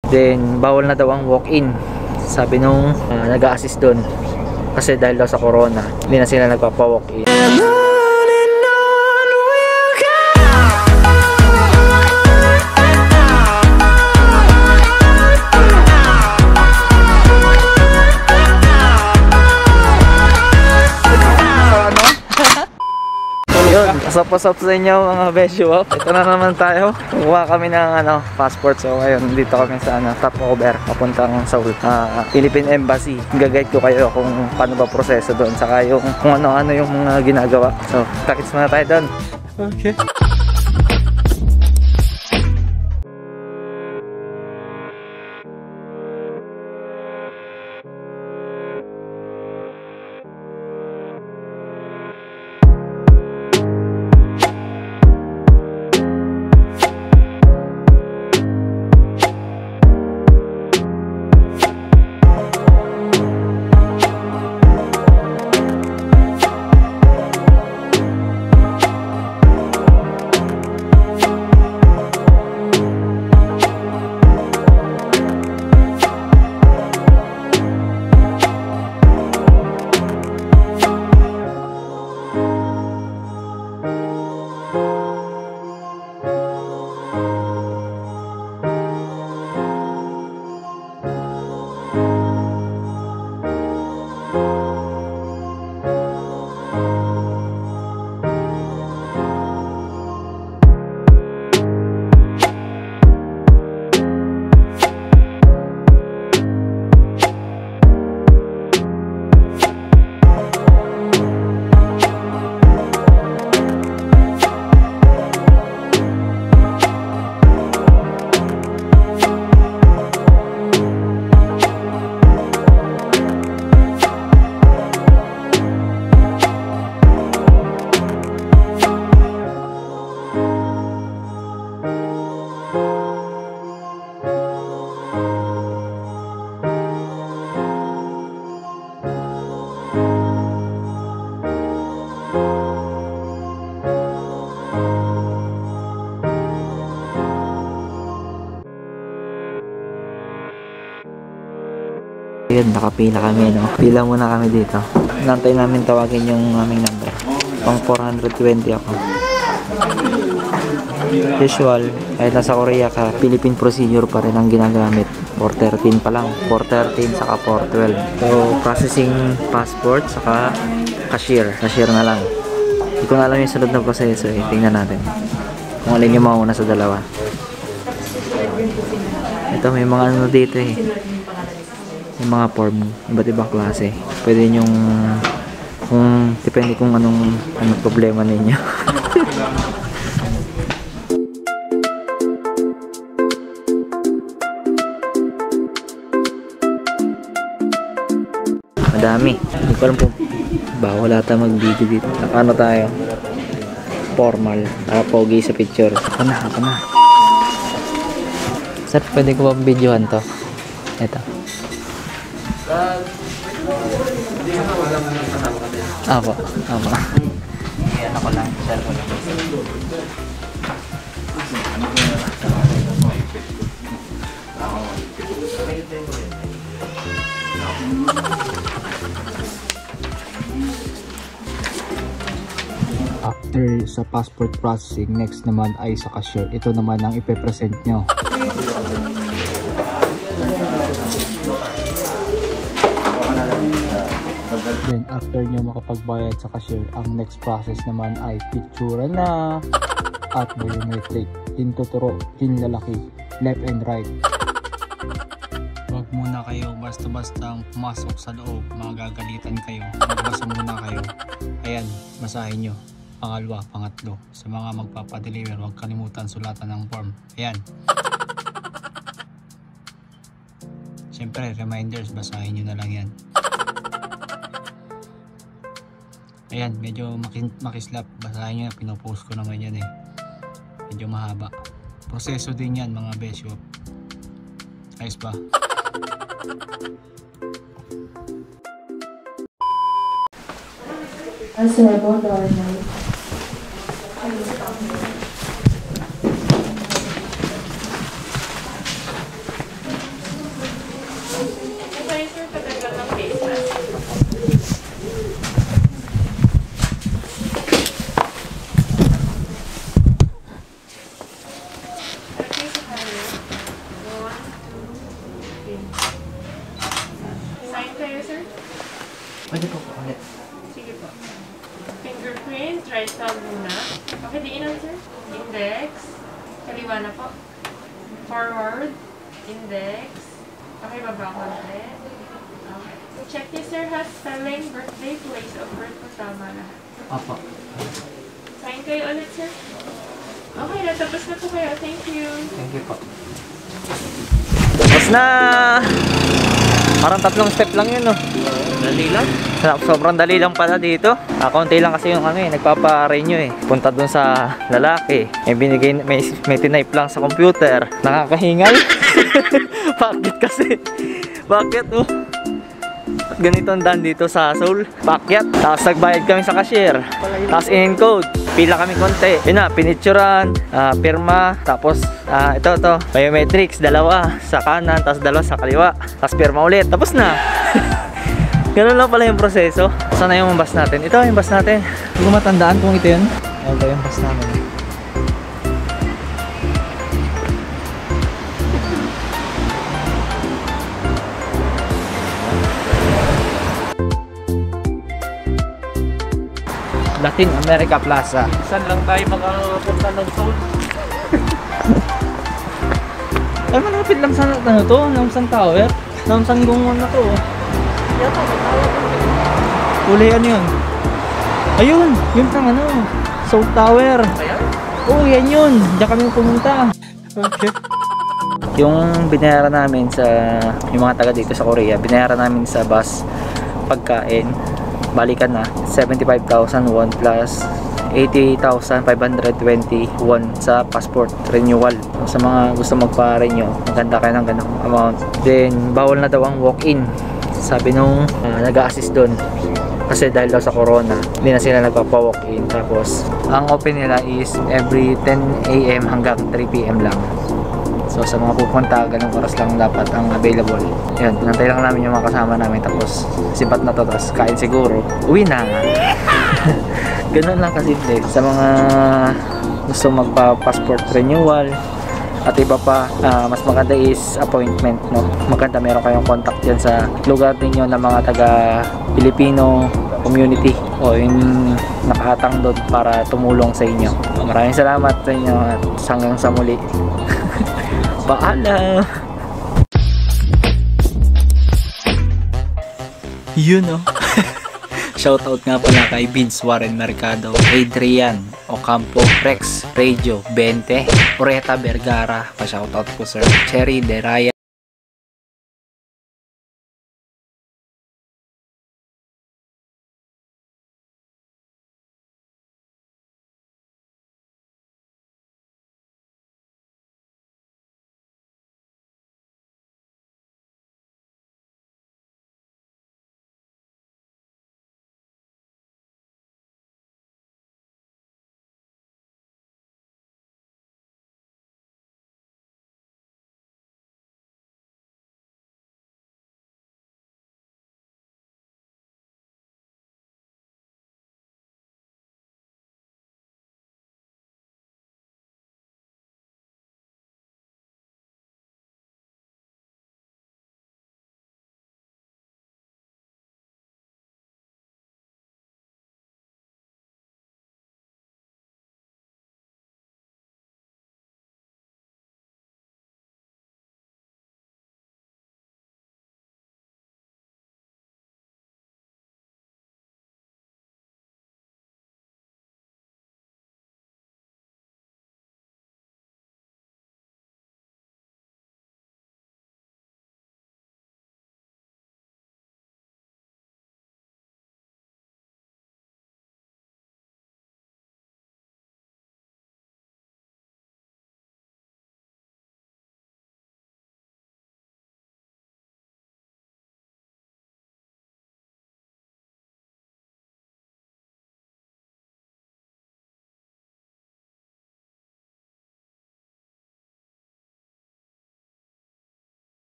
Then bawal na daw ang walk-in, sabi nung nag-a-assist doon, kasi dahil daw sa corona hindi na sila nagpapa-walk-in. Pasap sa inyo mga besyo. Ito na naman tayo. Kuha kami ng passport. So ngayon dito kami sa stopover papuntang Seoul, Philippine Embassy. Gagayad ko kayo kung paano ba proseso doon, saka yung kung ano-ano yung mga ginagawa. So takits muna tayo doon. Okay. Ayun, nakapila kami, no? Pila muna kami dito. Nantay namin tawagin yung aming number. Pang 420 ako. Usual, kahit nasa Korea ka, Philippine procedure pa rin ang ginagamit. 413 pa lang. 413 saka 412. So, processing passport saka cashier. Cashier na lang. Hindi ko na alam yung sunod na proseso eh. Tingnan natin kung alin yung mauna sa dalawa. Ito, may mga ano dito eh. Yung mga form, iba't ibang klase. Pwede nyong, depende kung anong problema ninyo. Madami. Hindi ko alam kung bawal ata mag-video dito. Ano tayo? Formal. Para pogi sa picture. Ako na. Sir, pwede ko bang videohan to? Ito. Apo. Ayan ako lang. Share ko lang. After sa passport processing, next naman ay sa cashier. Ito naman ang ipe-present nyo. Then after nyo makapagbayad sa cashier, ang next process naman ay picture na at biometric. Hintuturo, hinlalaki, left and right. Huwag muna kayo basta-basta pumasok sa loob, magagalitan kayo. Magbasa muna kayo. Ayan, basahin nyo. Pangalawa, pangatlo. Sa mga magpapadeliver, huwag kalimutan sulatan ng form. Ayan. Siyempre, reminders, basahin nyo na lang yan. Ayan, medyo makislap. Basahin nyo, pinopost ko naman yan eh. Medyo mahaba. Proseso din yan mga besyo. Ayos ba? Okay, sir, patanggal ng face mask. Okay, so tayo. 1, 2, 3. Sign kayo, sir? Pwede po ulit. Sige po. Fingerprint, right thumb muna. Okay, diinan, sir. Index. Kaliwa na po. Forward. Index. Okay, baba konti. Okay. Check niyo, sir, has spelling, birthday, place of birth po tama lahat. Opo. Sign kayo ulit, sir. Okay, natapos na po kayo. Thank you. Thank you po. Tapos na! Parang 3 step lang yun, no? Dali lang. Sobrang dali lang pala dito. Kaunti lang kasi yung nagpapa-renew eh. Punta dun sa lalaki. May tinype lang sa computer. Nakakahingal. Bakit kasi? Bakit, oh? Ganito ang daan dito sa Seoul. Pakyat. Tapos nagbayad kami sa cashier. Tapos in-encode. Pila kami konti. Yun na, pinicturan, pirma. Tapos, ito. Biometrics, 2 sa kanan, tapos 2 sa kaliwa. Tapos pirma ulit. Tapos na. Ganun lang pala yung proseso. Sana yung bus natin? Ito yung bus natin. Hindi ko matandaan kung ito yun. Ito yung bus namin. Latin America Plaza. Saan lang tayo makapunta ng Seoul? Ay, malapit lang sa ano to, Namsan Tower. Namsan Gungon na to. Yata, may tawag. Uli ano yun? Ayun, yun ang ano, Seoul Tower. Ayan? Oo, yan yun. Diyan kami pumunta. Okay. Yung binayaran namin sa, yung mga taga dito sa Korea, binayaran namin sa bus pagkain. Balikan na, 75,000 won plus 80,520 won sa passport renewal. Sa mga gusto magpa-renew, maganda kayo ng ganong amount. Then, bawal na daw ang walk-in. Sabi nung nag-a-assist doon. Kasi dahil daw sa corona, hindi na sila nagpapa-walk-in. Tapos, ang open nila is every 10 AM hanggang 3 PM lang. So sa mga pupunta, ganung oras lang dapat ang available. Yun, pinantay lang namin yung mga kasama namin. Tapos sipat na to, tapos kain siguro. Uwi na. Ganun lang kasimple. Sa mga gusto magpa-passport renewal at iba pa, mas maganda is appointment, no? Maganda meron kayong contact dyan sa lugar ninyo ng mga taga Filipino community o yung nakahatang doon para tumulong sa inyo. Maraming salamat sa inyo at hanggang sa muli. Paalam! Yun, oh. Shoutout nga pala kay Vince Warren Mercado, Adrian Ocampo, Rex Radio 20, Oreta Vergara, pa-shoutout po sir, Cherry De Raya.